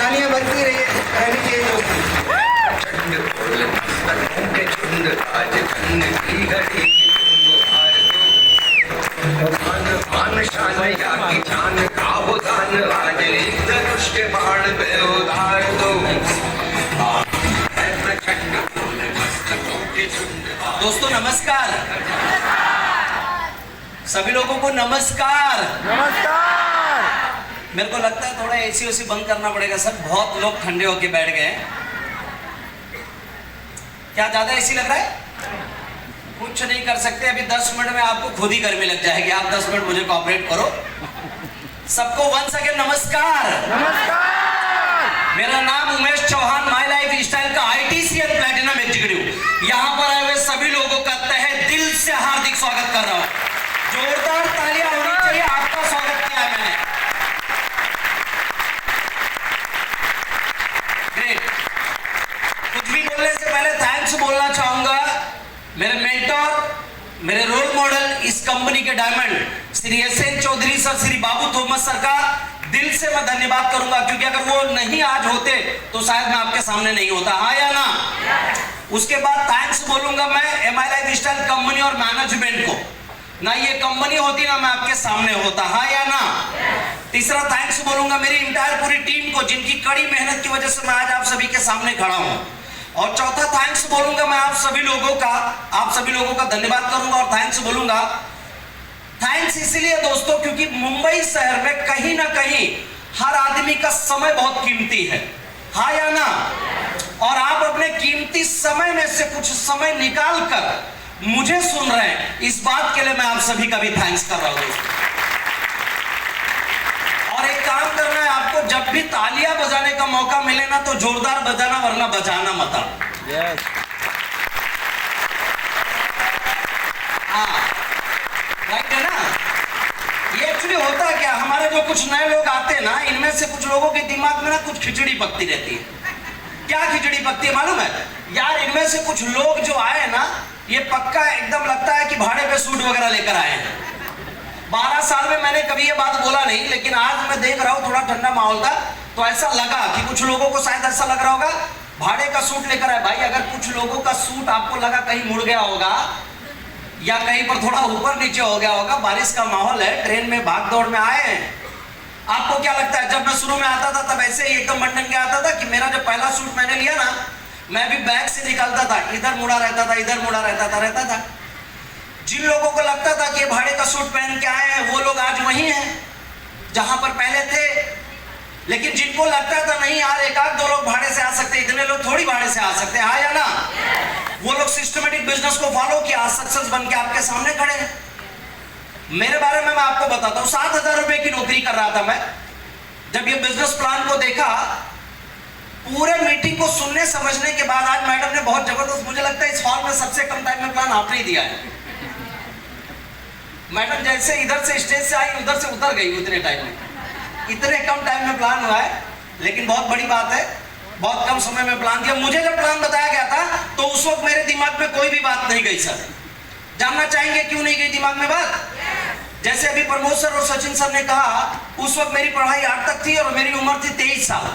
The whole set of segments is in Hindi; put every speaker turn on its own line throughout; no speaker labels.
तालियां बजती रहनी चाहिए
दोस्तों नमस्कार। सभी लोगों को नमस्कार।
नमस्कार।
मेरे को लगता है थोड़ा एसी ओसी बंद करना पड़ेगा सर, बहुत लोग ठंडे होके बैठ गए हैं। क्या ज्यादा एसी लग रहा है? कुछ नहीं कर सकते, अभी 10 मिनट में आपको खुद ही गर्मी लग जाएगी। आप 10 मिनट मुझे कोऑपरेट करो। सबको वंस अगेन नमस्कार।
नमस्कार।
मेरा नाम Umesh Chauhan, my lifestyle का ITCL प्लैटिनम एग्जीक्यूटिव। यहाँ पर आए हुए सभी लोगों का तहे दिल से हार्दिक स्वागत कर रहा हूँ। जोरदार तालियां होनी चाहिए। आपका स्वागत किया है मैंने। ग्रेट। कुछ भी बोलने से पहले थैंक्स बोलना चाहूंगा मेरे मेंटर, मेरे रोल मॉडल, इस कंपनी के diamond Shri SN Chaudhary sir, Shri Babu Thomas sir का दिल से मैं धन्यवाद करूंगा, क्योंकि अगर वो नहीं आज होते तो शायद मैं आपके सामने नहीं होता। हाँ या ना? उसके बाद थैंक्स बोलूंगा मैं MI लाइफ स्टाइल कंपनी और मैनेजमेंट को। ना ये कंपनी होती ना मैं आपके सामने होता। हाँ या ना? तीसरा थैंक्स बोलूंगा मेरी इंटायर पूरी टीम को, जिनकी कड़ी मेहनत की वजह से मैं आज आप सभी के सामने खड़ा हूं। और चौथा थैंक्स बोलूंगा मैं आप सभी लोगों का धन्यवाद करूंगा और थैंक्स बोलूंगा। थैंक्स इसलिए दोस्तों क्योंकि मुंबई शहर में कहीं ना कहीं हर आदमी का समय बहुत कीमती है। हाँ या ना? और आप अपने कीमती समय में से कुछ समय निकाल कर मुझे सुन रहे हैं, इस बात के लिए मैं आप सभी का भी थैंक्स कर रहा हूं दोस्तों। और एक काम करना है आपको, जब भी तालियां बजाने का मौका मिले ना तो जोरदार बजाना, वरना बजाना मत।
यस।
हाँ, राइट है ना? ये एक्चुअली होता क्या, हमारे जो कुछ नए लोग आते हैं ना, इनमें से कुछ लोगों के दिमाग में ना कुछ खिचड़ी पकती रहती है। क्या खिचड़ी पकती है मालूम है यार? इनमें से कुछ लोग जो आए ना, ये पक्का एकदम लगता है कि भाड़े पे सूट वगैरह लेकर आए हैं। 12 साल में मैंने कभी ये बात बोला नहीं, लेकिन आज मैं देख रहा हूँ थोड़ा ठंडा माहौल था तो ऐसा लगा कि कुछ लोगों को शायद ऐसा लग रहा होगा भाड़े का सूट लेकर आए। भाई अगर कुछ लोगों का सूट आपको लगा कहीं मुड़ गया होगा या कहीं पर थोड़ा ऊपर नीचे हो गया होगा, बारिश का माहौल है, ट्रेन में भाग दौड़ में आए हैं, आपको क्या लगता है? जब मैं शुरू में आता था तब ऐसे ही एकदम बंडन के आता था कि मेरा जब पहला सूट मैंने लिया ना, मैं भी बैग से निकलता था, इधर मुड़ा रहता था, इधर मुड़ा रहता था। जिन लोगों को लगता था कि भाड़े का सूट पहन के आए हैं वो लोग आज वही हैं जहां पर पहले थे। लेकिन जिनको लगता था नहीं यार एक आध दो लोग भाड़े से आ सकते, इतने लोग थोड़ी भाड़े से आ सकते, हाँ या ना? वो लोग सिस्टमेटिक बिजनेस को फॉलो किया, सक्सेस बन के आपके सामने खड़े हैं। मेरे बारे में मैं आपको बताता हूँ, 7,000 रुपए की नौकरी कर रहा था मैं। जब ये बिजनेस प्लान को देखा, पूरे मीटिंग को सुनने समझने के बाद आज मैडम ने बहुत जबरदस्त, मुझे लगता है इस हॉल में सबसे कम टाइम में प्लान आपने ही दिया है। मैडम जैसे इधर से स्टेज से आई उधर से उतर गई उतने टाइम में, इतने कम टाइम में प्लान हुआ है। लेकिन बहुत बड़ी बात है, बहुत कम समय में प्लान दिया। मुझे जब प्लान बताया गया था तो उस वक्त मेरे दिमाग में कोई भी बात नहीं गई। सर जानना चाहेंगे क्यों नहीं गई दिमाग में बात? जैसे अभी प्रमोद सर और सचिन सर ने कहा, उस वक्त मेरी पढ़ाई 8 तक थी और मेरी उम्र थी 23 साल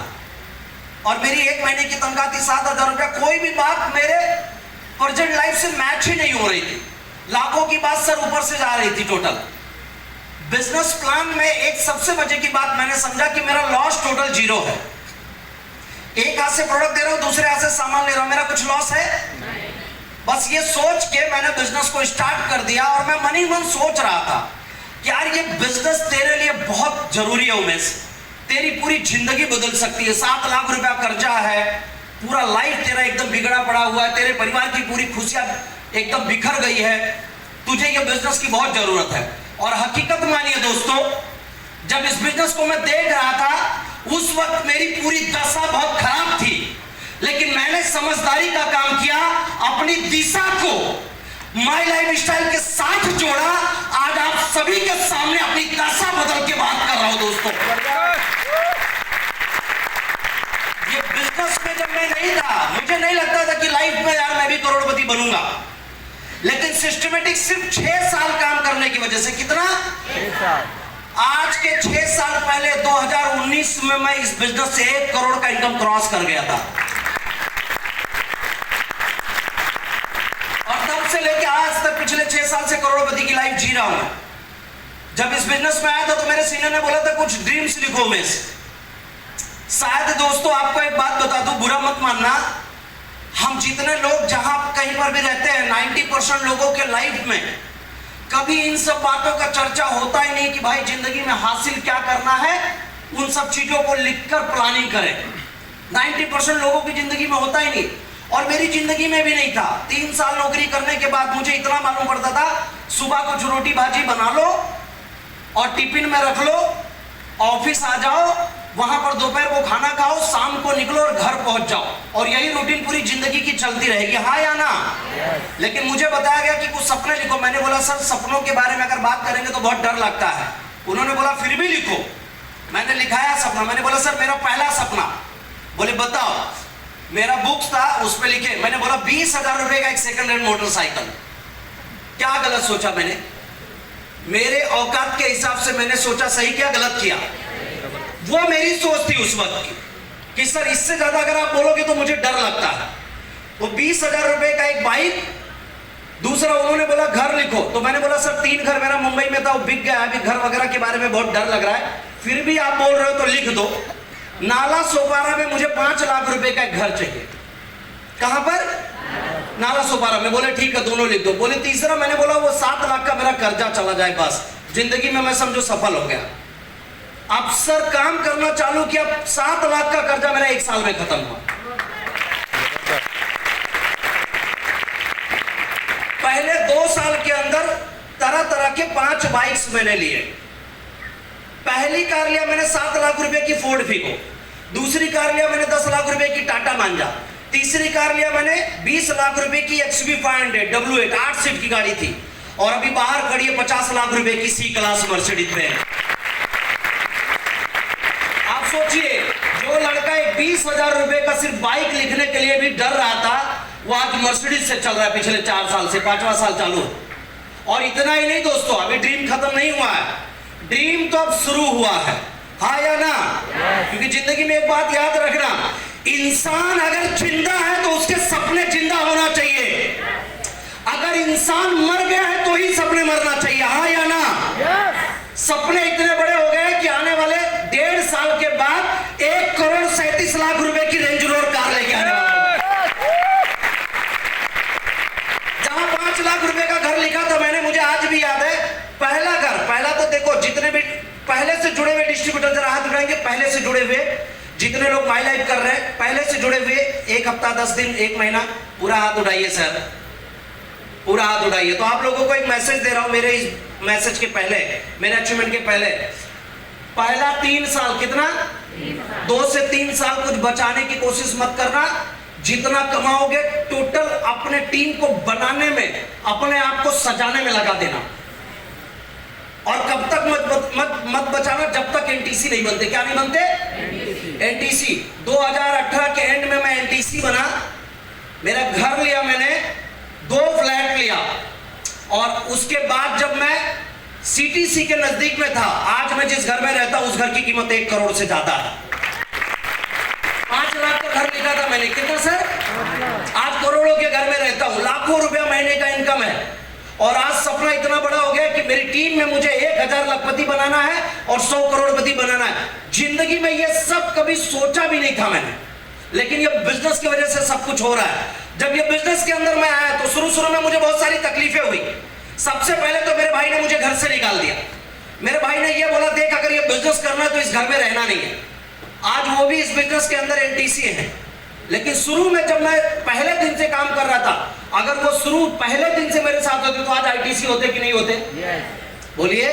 और मेरी 1 महीने की तनख्वाह थी 7,000 रुपया। कोई भी बात मेरे प्रेजेंट लाइफ से मैच ही नहीं हो रही थी। लाखों की बात सर ऊपर से जा रही थी टोटल। बिजनेस प्लान में एक सबसे मजे की बात मैंने समझा कि मेरा लॉस टोटल 0 है। एक हाथ से प्रोडक्ट दे रहा हूं, दूसरे हाथ से सामान ले रहा हूं, मेरा कुछ लॉस है? बस ये सोच के मैंने बिजनेस को स्टार्ट कर दिया और मैं मन ही मन सोच रहा था कि यार ये बिजनेस तेरे लिए बहुत जरूरी है उमेश, तेरी पूरी जिंदगी बदल सकती है। 7 लाख रुपया कर्जा है, पूरा लाइफ तेरा एकदम बिगड़ा पड़ा हुआ है, तेरे परिवार की पूरी खुशियां एकदम बिखर गई है, तुझे ये बिजनेस की बहुत जरूरत है। और हकीकत मानिए दोस्तों, जब इस बिजनेस को मैं देख रहा था उस वक्त मेरी पूरी दशा बहुत खराब थी, लेकिन मैंने समझदारी का काम किया, अपनी दिशा को माय लाइफ स्टाइल के साथ जोड़ा। आज आप सभी के सामने अपनी दशा बदल के बात कर रहा हूं दोस्तों। ये बिजनेस में जब मैं नहीं था, मुझे नहीं लगता था कि लाइफ में यार मैं भी करोड़पति बनूंगा, लेकिन सिस्टमेटिक सिर्फ 6 साल काम करने की वजह से, कितना?
6 साल।
आज के 6 साल पहले 2019 में मैं इस बिजनेस से 1 करोड़ का इनकम क्रॉस कर गया था, और तब से लेके आज तक पिछले 6 साल से करोड़पति की लाइफ जी रहा हूं। जब इस बिजनेस में आया था तो मेरे सीनियर ने बोला था कुछ ड्रीम्स लिखो में से। शायद दोस्तों आपको एक बात बता दूं, बुरा मत मानना, हम जितने लोग जहां कहीं पर भी रहते हैं 90% लोगों के लाइफ में कभी इन सब बातों का चर्चा होता ही नहीं कि भाई जिंदगी में हासिल क्या करना है, उन सब चीजों को लिखकर प्लानिंग करें। 90% लोगों की जिंदगी में होता ही नहीं, और मेरी जिंदगी में भी नहीं था। 3 साल नौकरी करने के बाद मुझे इतना मालूम पड़ता था, सुबह कुछ रोटी भाजी बना लो और टिफिन में रख लो, ऑफिस आ जाओ, वहां पर दोपहर को खाना खाओ, शाम को निकलो और घर पहुंच जाओ, और यही रूटीन पूरी जिंदगी की चलती रहेगी, हाँ या ना? लेकिन मुझे बताया गया कि कुछ सपने लिखो। मैंने बोला सर सपनों के बारे में अगर बात करेंगे तो बहुत डर लगता है। उन्होंने बोला फिर भी लिखो। मैंने लिखाया सपना। मैंने बोला सर मेरा पहला सपना। बोले बताओ। मेरा बुक्स था, उस पर लिखे। मैंने बोला 20,000 रुपए का एक सेकंड हैंड मोटरसाइकिल। क्या गलत सोचा मैंने? मेरे औकात के हिसाब से मैंने सोचा, सही किया गलत किया? वो मेरी सोच थी उस वक्त की कि सर इससे ज्यादा अगर आप बोलोगे तो मुझे डर लगता है। वो 20,000 रुपए का एक बाइक। दूसरा उन्होंने बोला घर लिखो, तो मैंने बोला सर 3 घर मेरा मुंबई में था, वो बिक गया, अभी घर वगैरह के बारे में बहुत डर लग रहा है, फिर भी आप बोल रहे हो तो लिख दो। नाला सोपारा में मुझे 5 लाख रुपए का एक घर चाहिए। कहां पर? नाला सोपारा में। बोले ठीक है दोनों लिख दो। बोले तीसरा, मैंने बोला वो 7 लाख का मेरा कर्जा चला जाए, बस जिंदगी में मैं समझो सफल हो गया। अब सर काम करना चालू किया, 7 लाख का कर्जा मेरा 1 साल में खत्म हुआ। पहले 2 साल के अंदर तरह तरह के 5 बाइक्स मैंने लिए। पहली कार लिया मैंने 7 लाख रुपए की फोर्ड फिगो। दूसरी कार लिया मैंने 10 लाख रुपए की टाटा मांजा। तीसरी कार लिया मैंने 20 लाख रुपए की XUV 500 W8 8 सीट की गाड़ी थी, और अभी बाहर खड़ी है 50 लाख रुपए की C क्लास मर्सिडीज में। आप सोचिए, जो लड़का एक 20,000 रुपए का सिर्फ बाइक लिखने के लिए भी डर रहा था, वो आज मर्सिडीज से चल रहा है पिछले 4 साल से, 5वां साल चालू। और इतना ही नहीं दोस्तों, अभी ड्रीम खत्म नहीं हुआ है, ड्रीम तो अब शुरू हुआ है, हाँ या ना? क्योंकि जिंदगी में एक बात याद रखना, इंसान अगर जिंदा है तो उसके सपने जिंदा होना चाहिए। अगर इंसान मर गया है तो ही सपने मरना चाहिए, हाँ या ना? सपने इतने बड़े हो गए कि आने वाले 1.5 साल के बाद 1,37,00,000 रुपए की रेंज रोवर कार लेके आने वाले। जहां 5 लाख रुपए का घर लिखा था मैंने, मुझे आज भी याद है, पहला घर, पहला तो देखो जितने भी पहले से जुड़े हुए डिस्ट्रीब्यूटर जरा हाथ उठाएंगे, पहले से जुड़े हुए जितने लोग माई लाइफ कर रहे हैं, पहले से जुड़े हुए 1 हफ्ता 10 दिन 1 महीना, पूरा हाथ उठाइए सर, पूरा हाथ उठाइए। तो आप लोगों को एक मैसेज दे रहा हूं, मेरे इस मैसेज के पहले, मेरे अचीवमेंट के पहले, पहला 3 साल, कितना? 2 से 3 साल कुछ बचाने की कोशिश मत करना। जितना कमाओगे टोटल अपने टीम को बनाने में, अपने आप को सजाने में लगा देना। और कब तक मत बचाना, जब तक एनटीसी नहीं बनते। क्या नहीं बनते? एनटीसी। 2018 के एंड में मैं एनटीसी बना, मेरा घर लिया मैंने, 2 फ्लैट लिया, और उसके बाद जब मैं सीटीसी के नजदीक में था, आज मैं जिस घर में रहता हूं उस घर की कीमत 1 करोड़ से ज्यादा है। 5 लाख का घर लिखा था मैंने, कितना सर? आज करोड़ों के घर में रहता हूं, लाखों रुपया महीने का इनकम है। और आज सपना इतना बड़ा हो गया कि मेरी टीम में मुझे 1,000 लखपति बनाना है और 100 करोड़पति बनाना है। जिंदगी में ये सब कभी सोचा भी नहीं था मैंने, लेकिन ये बिजनेस की वजह से सब कुछ हो रहा है। जब ये बिजनेस के अंदर मैं आया तो शुरू में मुझे बहुत सारी तकलीफें हुई। सबसे पहले तो मेरे भाई ने मुझे घर से निकाल दिया। मेरे भाई ने ये बोला, देख अगर ये बिजनेस करना है तो इस घर में रहना नहीं है। आज वो भी इस बिजनेस के अंदर एनटीसी है, लेकिन शुरू में जब मैं पहले दिन से काम कर रहा था, अगर वो शुरू पहले दिन से मेरे साथ होते तो आज आईटीसी होते कि नहीं होते? बोलिए,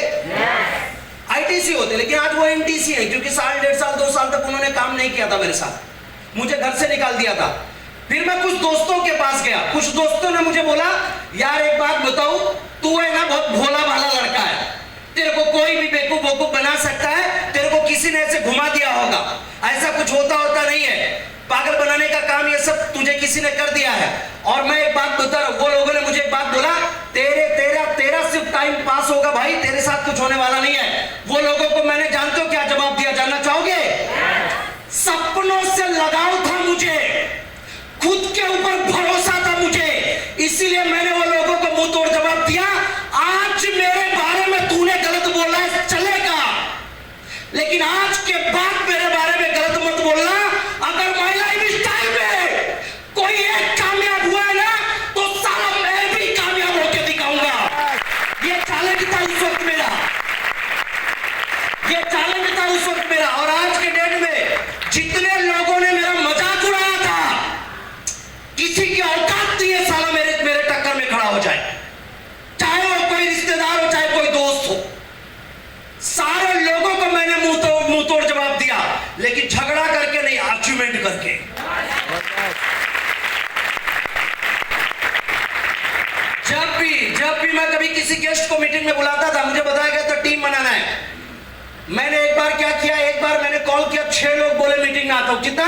आईटीसी होते। लेकिन आज वो एनटीसी है, क्योंकि 1.5 साल 2 साल तक उन्होंने काम नहीं किया था मेरे साथ, मुझे घर से निकाल दिया था। फिर मैं कुछ दोस्तों के पास गया, कुछ दोस्तों ने मुझे बोला, यार एक बात बताऊं, तू है ना बहुत भोला भाला लड़का है, तेरे को कोई भी बेवकूफ वकूफ बना सकता है, तेरे को किसी ने ऐसे घुमा दिया होगा, ऐसा कुछ होता नहीं है, पागल बनाने का काम ये सब तुझे किसी ने कर दिया है। और मैं एक बात बता रहा हूं, वो लोगों ने मुझे एक बात बोला, तेरा सिर्फ टाइम पास होगा भाई, तेरे साथ कुछ होने वाला नहीं है। वो लोगों को मैंने जानते हो क्या जवाब दिया, जानना चाहोगे? सपनों से लगाव था मुझे, खुद के ऊपर भरोसा था मुझे, इसीलिए मैंने वो लोगों को मुंह तोड़ जवाब दिया। आज मेरे बारे में तूने गलत बोला है चलेगा, लेकिन आज के बाद मेरे बारे में गलत मत बोलना। अगर माय लाइफ स्टाइल में कोई एक कामयाब हुआ है ना, तो साला मैं भी कामयाब होकर दिखाऊंगा। ये चैलेंज था उस वक्त मेरा, ये चैलेंज था उस वक्त मेरा। और आज के डेट में जितने लोगों ने मेरा मजाक उड़ाया था, किसी की औकात नहीं है साला मेरे टक्कर में खड़ा हो जाए, चाहे वो कोई रिश्तेदार हो चाहे कोई दोस्त हो। सारे लोगों को मैंने मुंह तोड़ जवाब दिया, लेकिन झगड़ा करके नहीं, आर्ग्यूमेंट करके। जब भी मैं कभी किसी गेस्ट को मीटिंग में बुलाता था, मुझे बताया गया था टीम बनाना है। मैंने एक बार क्या किया, एक बार मैंने कॉल किया, 6 लोग बोले मीटिंग में आता हूं। कितना?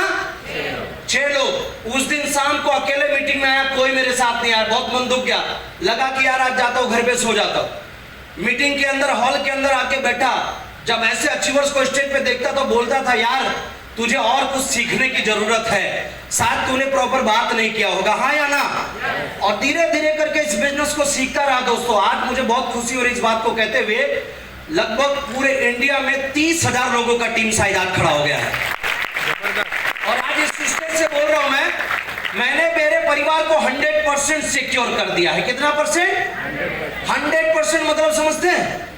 6 लोग। उस दिन शाम को अकेले मीटिंग में आया, कोई मेरे साथ नहीं आया। बहुत मन दुख गया, लगा कि यार आज जाता हूं घर पे सो जाता हूं। मीटिंग के अंदर, हॉल के अंदर आके बैठा, जब ऐसे अचीवर्स को स्टेज पे देखता तो बोलता था यार तुझे और कुछ सीखने की जरूरत है, शायद तूने प्रॉपर बात नहीं किया होगा, हाँ या ना? और धीरे धीरे करके इस बिजनेस को सीखता रहा दोस्तों। आज मुझे बहुत खुशी हो रही इस बात को कहते हुए, लगभग पूरे इंडिया में 30,000 लोगों का टीम साइड आज खड़ा हो गया है। और आज इस स्टेज से बोल रहा हूं मैंने मेरे परिवार को 100% सिक्योर कर दिया है। कितना परसेंट? 100%। मतलब समझते हैं,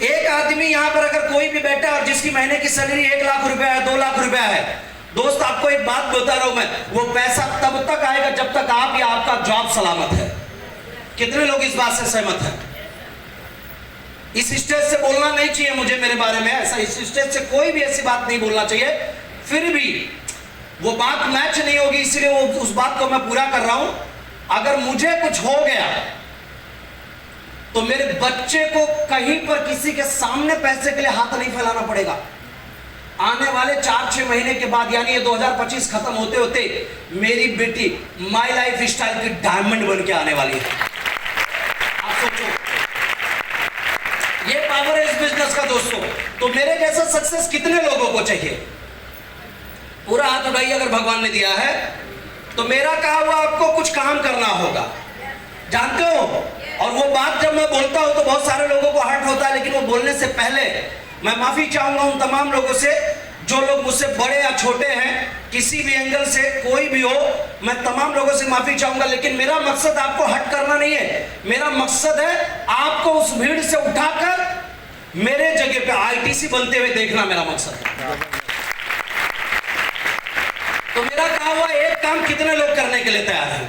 एक आदमी यहां पर अगर कोई भी बैठा और जिसकी महीने की सैलरी 1 लाख रुपया है, 2 लाख रुपया है, दोस्त आपको एक बात बता रहा हूं मैं, वो पैसा तब तक आएगा जब तक आप या आपका जॉब सलामत है। कितने लोग इस बात से सहमत हैं? इस स्टेज से बोलना नहीं चाहिए मुझे मेरे बारे में ऐसा, इस स्टेज से कोई भी ऐसी बात नहीं बोलना चाहिए, फिर भी वो बात मैच नहीं होगी, इसलिए वो उस बात को मैं पूरा कर रहा हूं। अगर मुझे कुछ हो गया तो मेरे बच्चे को कहीं पर किसी के सामने पैसे के लिए हाथ नहीं फैलाना पड़ेगा। आने वाले 4-6 महीने के बाद, यानी ये 2025 खत्म होते होते, मेरी बेटी माय लाइफ स्टाइल की डायमंड बन के आने वाली है। आप सोचो, ये पावर है इस बिजनेस का दोस्तों। तो मेरे जैसा सक्सेस कितने लोगों को चाहिए? पूरा हाथ उठाइए अगर भगवान ने दिया है तो। मेरा कहा हुआ आपको कुछ काम करना होगा, जानते हो। और वो बात जब मैं बोलता हूं तो बहुत सारे लोगों को हर्ट होता है, लेकिन वो बोलने से पहले मैं माफी चाहूंगा उन तमाम लोगों से जो लोग मुझसे बड़े या छोटे हैं, किसी भी एंगल से कोई भी हो, मैं तमाम लोगों से माफी चाहूंगा। लेकिन मेरा मकसद आपको हर्ट करना नहीं है, मेरा मकसद है आपको उस भीड़ से उठाकर मेरे जगह पे आईटीसी बनते हुए देखना, मेरा मकसद है। तो मेरा कहा हुआ एक काम कितने लोग करने के लिए तैयार हैं?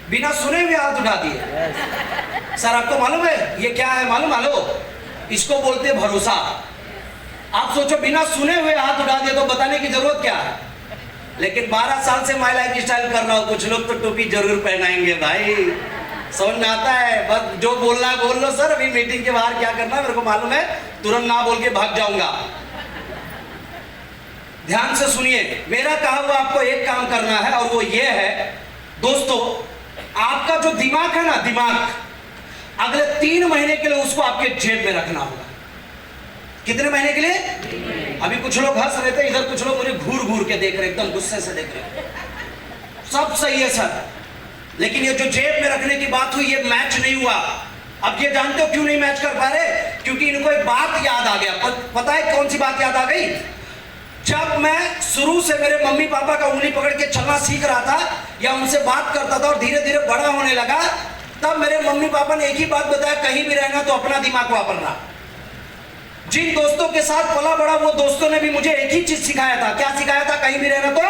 बिना सुने हुए हाथ उठा दिए। सर आपको मालूम है ये क्या है? मालूम? इसको बोलते हैं भरोसा। आप सोचो, बिना सुने हुए हाथ उठा दिए तो बताने की जरूरत क्या है? लेकिन 12 साल से माय लाइफ स्टाइल कर रहा हूं, कुछ लोग तो टोपी जरूर पहनाएंगे भाई, समझ में आता है। बस जो बोलना है बोल लो, सर अभी मीटिंग के बाहर क्या करना है मेरे को मालूम है, तुरंत ना बोल के भाग जाऊंगा। ध्यान से सुनिए, मेरा कहा हुआ आपको एक काम करना है, और वो ये है दोस्तों, आपका जो दिमाग है ना, दिमाग अगले 3 महीने के लिए उसको आपके जेब में रखना होगा। कितने महीने के लिए? अभी कुछ लोग हंस रहे थे इधर, कुछ लोग मुझे घूर घूर के देख रहे, एकदम गुस्से से देख रहे। सब सही है सर, लेकिन ये जो जेब में रखने की बात हुई, ये मैच नहीं हुआ। अब ये जानते हो क्यों नहीं मैच कर पा रहे? क्योंकि इनको एक बात याद आ गया। पता है कौन सी बात याद आ गई? जब मैं शुरू से मेरे मम्मी पापा का उंगली पकड़ के चलना सीख रहा था या उनसे बात करता था और धीरे धीरे बड़ा होने लगा, तब मेरे मम्मी पापा ने एक ही बात बताया, कहीं भी रहना तो अपना दिमाग वापरना। जिन दोस्तों के साथ पला बड़ा, वो दोस्तों ने भी मुझे एक ही चीज सिखाया था। क्या सिखाया था? कहीं भी रहना तो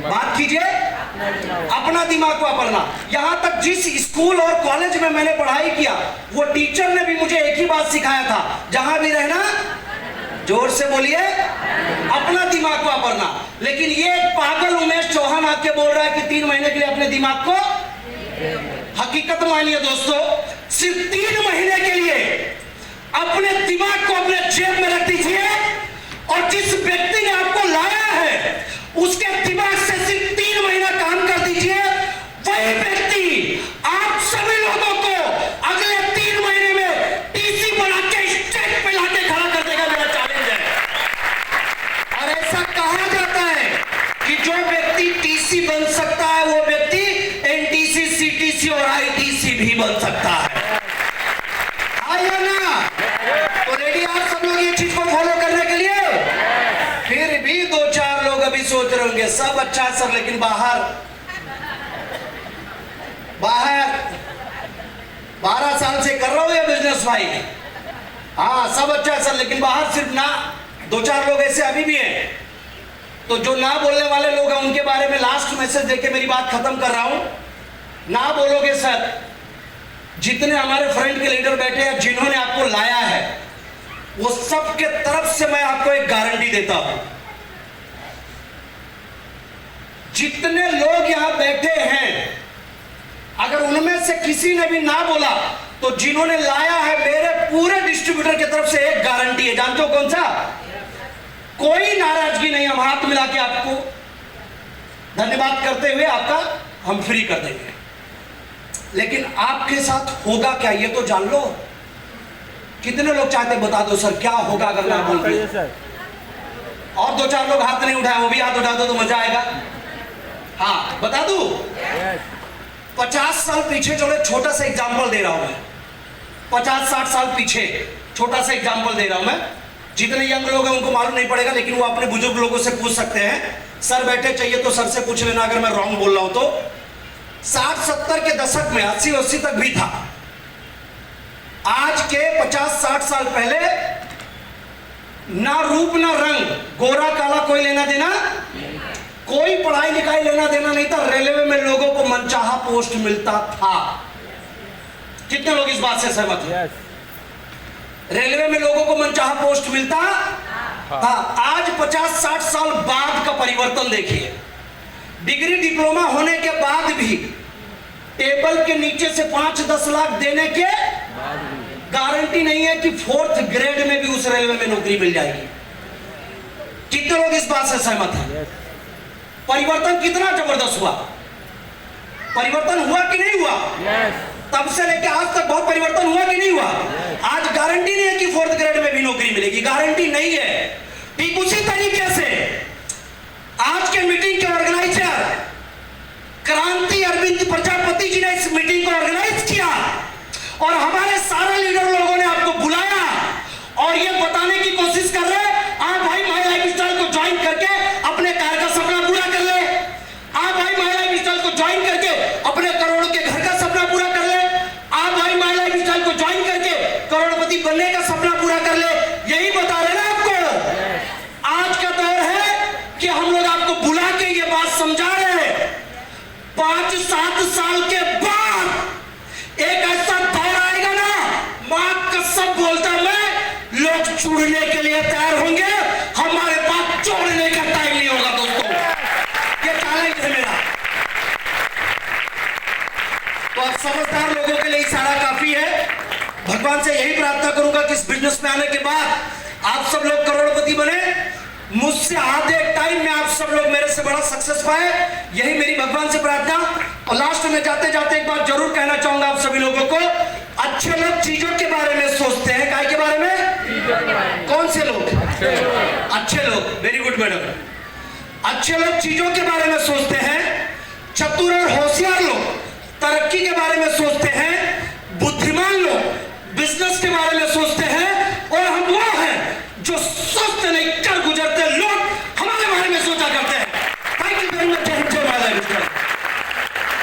बात कीजिए, अपना दिमाग वापरना। यहां तक जिस स्कूल और कॉलेज में मैंने पढ़ाई किया, वो टीचर ने भी मुझे एक ही बात सिखाया था, जहां भी रहना, जोर से बोलिए, अपना दिमाग वापरना। लेकिन ये पागल उमेश चौहान आके बोल रहा है कि 3 महीने के लिए अपने दिमाग को, हकीकत मानिए दोस्तों, सिर्फ 3 महीने के लिए अपने दिमाग को अपने जेब में रख दीजिए, और जिस व्यक्ति ने आपको लाया है उसके दिमाग से सिर्फ 3 महीना काम कर दीजिए। वही व्यक्ति आप सभी लोगों को अगले 3 आरटीसी बन सकता है वो व्यक्ति एनटीसी, सीटीसी और आईटीसी भी बन सकता है। हाँ या ना? तो रेडी आप सब लोग ये चीज को फॉलो करने के लिए? फिर भी 2-4 लोग अभी सोच रहे होंगे सब अच्छा है सर, लेकिन बाहर 12 साल से कर रहा हूं ये बिजनेस भाई। हाँ सब अच्छा है सर, लेकिन बाहर सिर्फ ना 2-4 लोग ऐसे अभी भी हैं। तो जो ना बोलने वाले लोग हैं उनके बारे में लास्ट मैसेज देके मेरी बात खत्म कर रहा हूं। ना बोलोगे सर, जितने हमारे फ्रंट के लीडर बैठे हैं, जिन्होंने आपको लाया है, वो सब के तरफ से मैं आपको एक गारंटी देता हूं, जितने लोग यहां बैठे हैं, अगर उनमें से किसी ने भी ना बोला तो जिन्होंने लाया है मेरे पूरे डिस्ट्रीब्यूटर की तरफ से एक गारंटी है। जानते हो कौन सा? कोई नाराजगी नहीं, हम हाथ मिला के आपको धन्यवाद करते हुए आपका हम फ्री कर देंगे। लेकिन आपके साथ होगा क्या ये तो जान लो। कितने लोग चाहते बता दो सर क्या होगा अगर मैं बोल दूं? और 2-4 लोग हाथ नहीं उठाए, वो भी हाथ उठा दो तो मजा आएगा। हाँ बता दूं? 50 साल पीछे चलो, छोटा सा एग्जांपल दे रहा हूं मैं। 50-60 साल पीछे छोटा सा एग्जांपल दे रहा हूं मैं। जितने यंग लोग हैं उनको मालूम नहीं पड़ेगा, लेकिन वो अपने बुजुर्ग लोगों से पूछ सकते हैं। सर बैठे चाहिए तो सर से पूछ लेना अगर मैं रॉन्ग बोल रहा हूं तो। 60-70 के दशक में 80-80 तक भी था। आज के 50-60 साल पहले ना रूप ना रंग, गोरा काला कोई लेना देना, कोई पढ़ाई लिखाई लेना देना नहीं था। रेलवे में लोगों को मनचाहा पोस्ट मिलता था। कितने लोग इस बात से सहमत हैं? रेलवे में लोगों को मनचाहा पोस्ट मिलता था। आज 50-60 साल बाद का परिवर्तन देखिए। डिग्री डिप्लोमा होने के बाद भी टेबल के नीचे से 5-10 लाख देने के गारंटी नहीं है कि 4th ग्रेड में भी उस रेलवे में नौकरी मिल जाएगी। कितने लोग इस बात से सहमत हैं? परिवर्तन कितना जबरदस्त हुआ। परिवर्तन हुआ कि नहीं हुआ? तब से लेकर आज तक बहुत परिवर्तन हुआ कि नहीं हुआ? आज गारंटी नहीं है कि 4th ग्रेड में भी नौकरी मिलेगी, गारंटी नहीं है। ठीक उसी तरीके से आज के मीटिंग के ऑर्गेनाइजर क्रांति अरविंद प्रजापति जी ने इस मीटिंग को ऑर्गेनाइज किया और हमारे सारे लीडर लोगों ने आपको बुलाया और ये बताने की कोशिश कर रहे हैं आप भाई माय लाइफस्टाइल को ज्वाइन करके अपने कार का सपना पूरा कर ले। आप भाई माय लाइफस्टाइल को ज्वाइन करके अपने करोड़ों के घर का सपना पूरा कर ले। आप भाई माय लाइफस्टाइल को ज्वाइन करके करोड़पति बनने का सपना पूरा कर ले। यही बता रहे ना आपको। आज का दौर है कि हम लोग आपको बुला के ये बात समझा रहे हैं। 5-7 साल के बाद एक ऐसा दौर आएगा ना, मां कसम बोलता मैं, लोग जुड़ने के लिए तैयार होंगे। हमारे पास जोड़ने का टाइम नहीं होगा दोस्तों। ये चैलेंज है मेरा। तो अब समझदार लोगों के लिए इशारा काफी है। भगवान से यही प्रार्थना करूंगा कि इस बिजनेस में आने के बाद आप सब लोग करोड़पति बने। मुझसे आधे टाइम में आप सब लोग मेरे से बड़ा सक्सेस पाए, यही मेरी भगवान से प्रार्थना। और लास्ट में जाते जाते एक बात जरूर कहना चाहूंगा आप सभी लोगों को। अच्छे लोग चीजों के बारे में सोचते हैं, काय के बारे में? कौन से लोग? अच्छे लोग। Very good madam. अच्छे लोग चीजों के बारे में सोचते हैं। चतुर और होशियार लोग तरक्की के बारे में सोचते हैं। बुद्धिमान लोग बिजनेस के बारे में सोचते हैं। और हम वो हैं जो सोचते नहीं